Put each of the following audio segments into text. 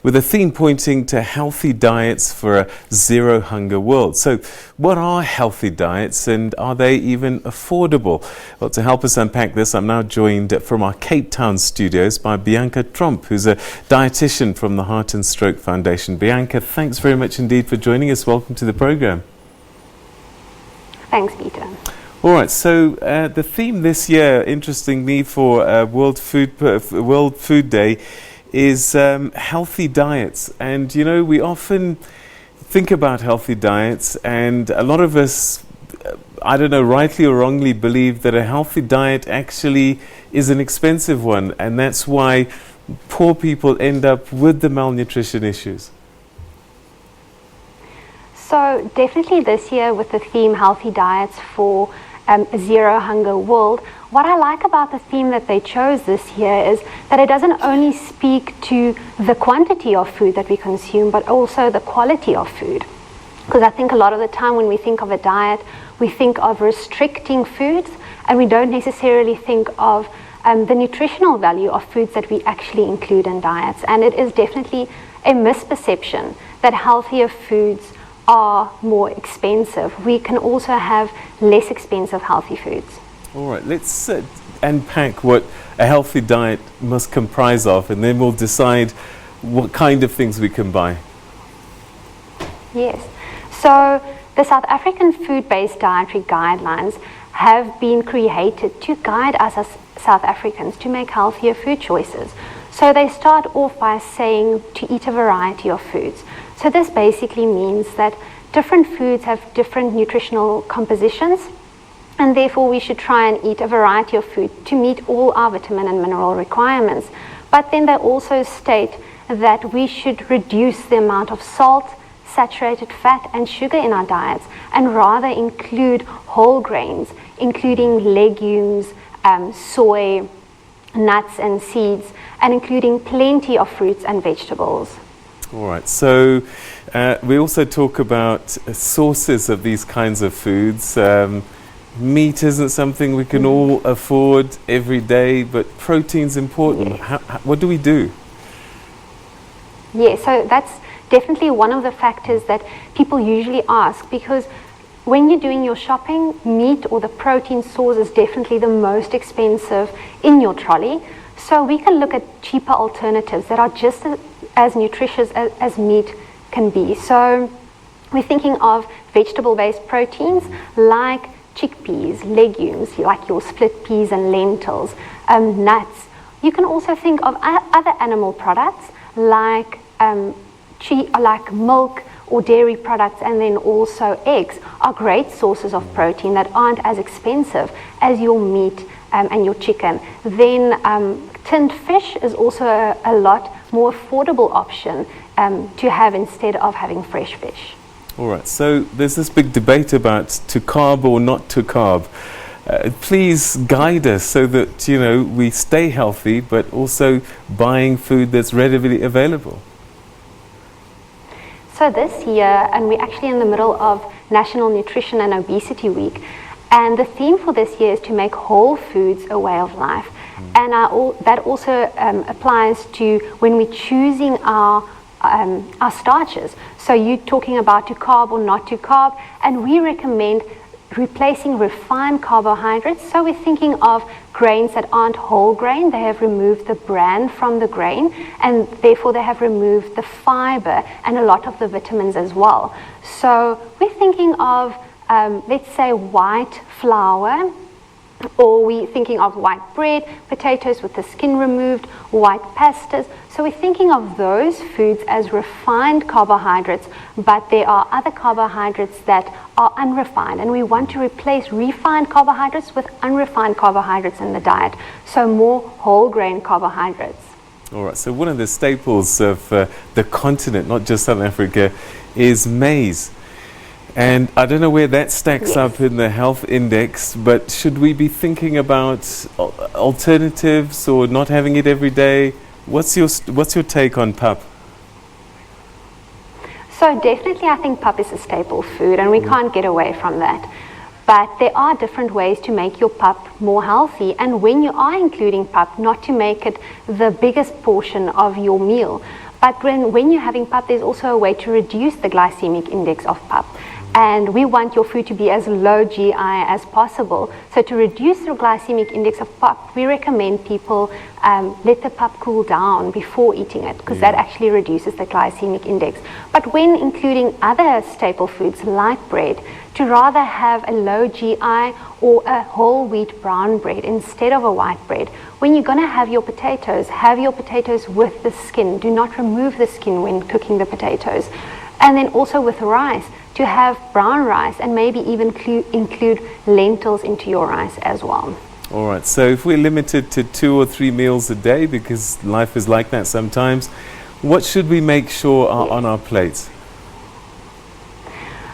with a theme pointing to healthy diets for a zero hunger world. So what are healthy diets, and are they even affordable? Well, to help us unpack this, I'm now joined from our Cape Town studios by Bianca Tromp, who's a dietitian from the Heart and Stroke Foundation. Bianca, thanks very much indeed for joining us. Welcome to the program. Thanks, Peter. All right, so the theme this year, interestingly, for World Food Day is healthy diets. And, you know, we often think about healthy diets, and a lot of us, I don't know, rightly or wrongly, believe that a healthy diet actually is an expensive one, and that's why poor people end up with the malnutrition issues. So definitely this year, with the theme Healthy Diets for a Zero Hunger World, what I like about the theme that they chose this year is that it doesn't only speak to the quantity of food that we consume, but also the quality of food. Because I think a lot of the time when we think of a diet, we think of restricting foods, and we don't necessarily think of the nutritional value of foods that we actually include in diets. And it is definitely a misperception that healthier foods are more expensive. We can also have less expensive healthy foods. All right, let's unpack what a healthy diet must comprise of, and then we'll decide what kind of things we can buy. Yes, so the South African food-based dietary guidelines have been created to guide us as South Africans to make healthier food choices. So they start off by saying to eat a variety of foods. So this basically means that different foods have different nutritional compositions, and therefore we should try and eat a variety of food to meet all our vitamin and mineral requirements. But then they also state that we should reduce the amount of salt, saturated fat and sugar in our diets, and rather include whole grains, including legumes, soy, nuts and seeds, and including plenty of fruits and vegetables. All right, so we also talk about sources of these kinds of foods. Meat isn't something we can all afford every day, but protein's important. What do we do? Yeah, so that's definitely one of the factors that people usually ask, because when you're doing your shopping, meat or the protein source is definitely the most expensive in your trolley. So we can look at cheaper alternatives that are just as nutritious as meat can be. So we're thinking of vegetable-based proteins like chickpeas, legumes like your split peas and lentils, nuts. You can also think of other animal products like milk or dairy products, and then also eggs are great sources of protein that aren't as expensive as your meat and your chicken. Then tinned fish is also a lot more affordable option to have instead of having fresh fish. All right, so there's this big debate about to carb or not to carb. Please guide us so that, you know, we stay healthy, but also buying food that's readily available. So this year, and we're actually in the middle of National Nutrition and Obesity Week, and the theme for this year is to make whole foods a way of life. And that also applies to when we're choosing our starches. So you're talking about to carb or not to carb, and we recommend replacing refined carbohydrates. So we're thinking of grains that aren't whole grain. They have removed the bran from the grain, and therefore they have removed the fiber and a lot of the vitamins as well. So we're thinking of, let's say, white flour, or we're thinking of white bread, potatoes with the skin removed, white pastas. So we're thinking of those foods as refined carbohydrates, but there are other carbohydrates that are unrefined, and we want to replace refined carbohydrates with unrefined carbohydrates in the diet, so more whole grain carbohydrates. All right, so one of the staples of the continent, not just South Africa, is maize. And I don't know where that stacks up in the health index, but should we be thinking about alternatives or not having it every day? What's your take on pap? So definitely I think pap is a staple food, and we can't get away from that. But there are different ways to make your pap more healthy, and when you are including pap, not to make it the biggest portion of your meal, But when you're having pap, there's also a way to reduce the glycemic index of pap. And we want your food to be as low GI as possible. So to reduce the glycemic index of pap, we recommend people let the pap cool down before eating it, because that actually reduces the glycemic index. But when including other staple foods like bread, to rather have a low GI or a whole wheat brown bread instead of a white bread. When you're going to have your potatoes with the skin. Do not remove the skin when cooking the potatoes. And then also with rice, to have brown rice and maybe even include lentils into your rice as well. All right, so if we're limited to 2 or 3 meals a day, because life is like that sometimes, what should we make sure are on our plates?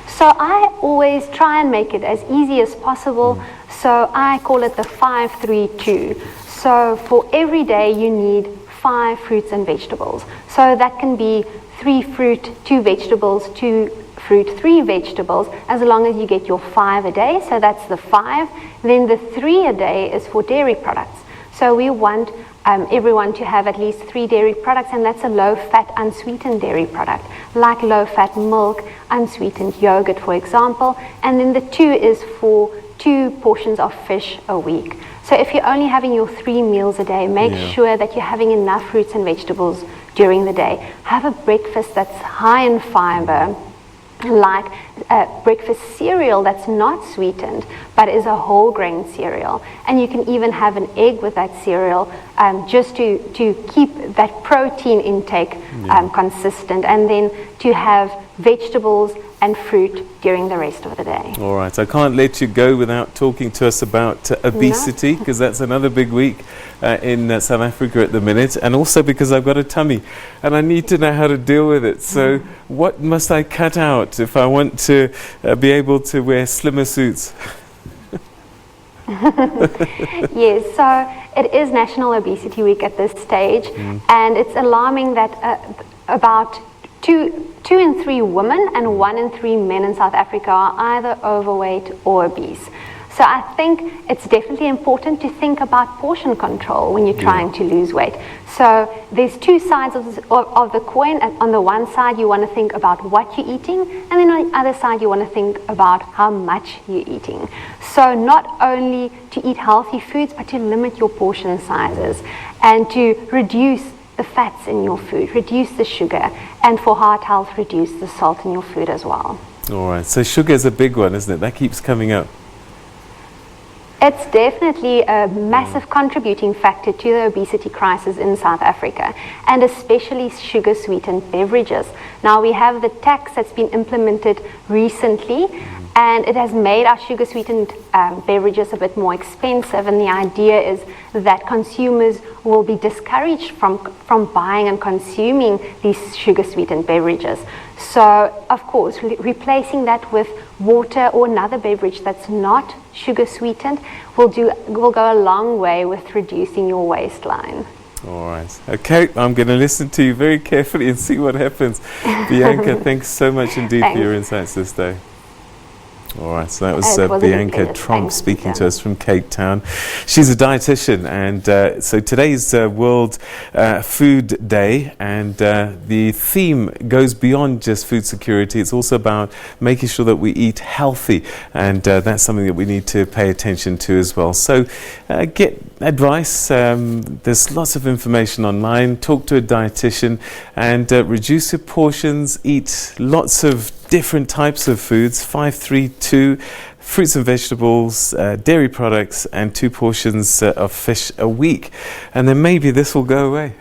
So I always try and make it as easy as possible. So I call it the 5-3-2. So for every day you need 5 fruits and vegetables. So that can be 3 fruit, 2 vegetables, 2 fruit, 3 vegetables, as long as you get your 5 a day. So that's the 5. Then the 3 a day is for dairy products. So we want everyone to have at least 3 dairy products, and that's a low-fat, unsweetened dairy product, like low-fat milk, unsweetened yogurt, for example. And then the 2 is for 2 portions of fish a week. So if you're only having your 3 meals a day, make sure that you're having enough fruits and vegetables during the day. Have a breakfast that's high in fiber, like a breakfast cereal that's not sweetened but is a whole grain cereal, and you can even have an egg with that cereal, just to keep that protein intake consistent, and then to have vegetables and fruit during the rest of the day. All right, I can't let you go without talking to us about obesity, because that's another big week in South Africa at the minute, and also because I've got a tummy and I need to know how to deal with it. So what must I cut out if I want to be able to wear slimmer suits? Yes, so it is National Obesity Week at this stage, and it's alarming that about 2 in 3 women and 1 in 3 men in South Africa are either overweight or obese. So I think it's definitely important to think about portion control when you're trying to lose weight. So there's 2 sides of the coin. On the one side, you want to think about what you're eating, and then on the other side, you want to think about how much you're eating. So not only to eat healthy foods, but to limit your portion sizes and to reduce the fats in your food, reduce the sugar, and for heart health, reduce the salt in your food as well. All right, so sugar is a big one, isn't it? That keeps coming up. It's definitely a massive contributing factor to the obesity crisis in South Africa, and especially sugar-sweetened beverages. Now we have the tax that's been implemented recently, and it has made our sugar-sweetened beverages a bit more expensive, and the idea is that consumers will be discouraged from buying and consuming these sugar-sweetened beverages. So, of course, replacing that with water or another beverage that's not sugar-sweetened will go a long way with reducing your waistline. All right. Okay, I'm going to listen to you very carefully and see what happens. Bianca, thanks so much indeed for your insights this day. All right, so that was Bianca Tromp speaking to us from Cape Town. She's a dietitian, and so today's World Food Day, and the theme goes beyond just food security. It's also about making sure that we eat healthy, and that's something that we need to pay attention to as well. So get advice. There's lots of information online. Talk to a dietitian, and reduce your portions. Eat lots of different types of foods, 5-3-2, fruits and vegetables, dairy products, and 2 portions of fish a week. And then maybe this will go away.